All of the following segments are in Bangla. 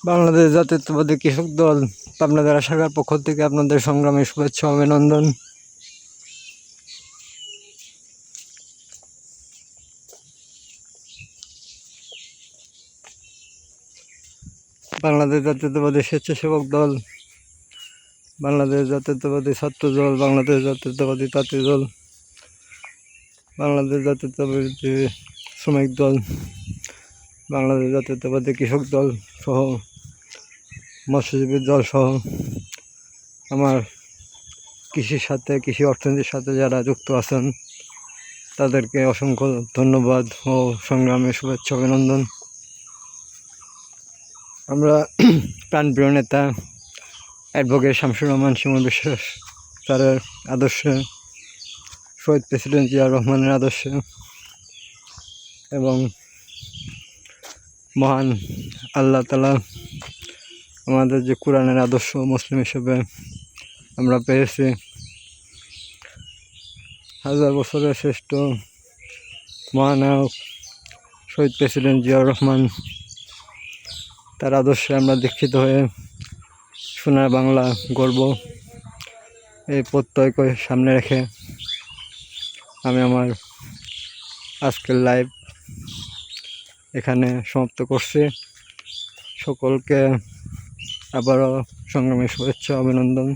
বাংলাদেশ জাতীয়তাবাদী কৃষক দল পাবনা জেলা শাখার পক্ষ থেকে আপনাদের সংগ্রামী শুভেচ্ছা অভিনন্দন। বাংলাদেশ জাতীয়তাবাদী স্বেচ্ছাসেবক দল, বাংলাদেশ জাতীয়তাবাদী ছাত্র দল, বাংলাদেশ জাতীয়তাবাদী তাঁতি দল, বাংলাদেশ জাতীয়তাবাদী শ্রমিক দল, বাংলাদেশ জাতীয়তাবাদী কৃষক দল সহ মৎস্যজীবী দল সহ আমার কৃষির সাথে, কৃষি অর্থনীতির সাথে যারা যুক্ত আছেন তাদেরকে অসংখ্য ধন্যবাদ ও সংগ্রামে শুভেচ্ছা অভিনন্দন। আমরা প্রাণপ্রিয় নেতা অ্যাডভোকেট শামসুর রহমান শিমুল বিশ্বাস স্যারের আদর্শে, শহীদ প্রেসিডেন্ট জিয়াউর রহমানের আদর্শে এবং মহান আল্লাহ তাআলা আমাদের যে কোরআনের আদর্শ মুসলিম হিসেবে আমরা পেয়েছি, হাজার বছরের শ্রেষ্ঠ মহানায়ক শহীদ প্রেসিডেন্ট জিয়াউর রহমান, তার আদর্শে আমরা দীক্ষিত হয়ে সোনার বাংলা গর্ব এই প্রত্যয়কে সামনে রেখে আমি আমার আজকের লাইভ এখানে সমাপ্ত করছি। সকলকে আবারও সংগ্রামী শুভেচ্ছা অভিনন্দন।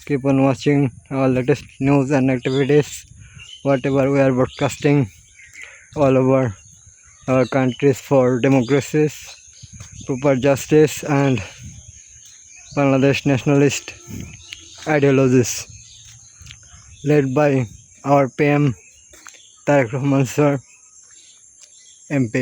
Keep on watching our latest news and activities, whatever we are broadcasting all over our countries for democracies, proper justice and Bangladesh nationalist ideologies led by our PM Tareq Rahman sir, MP.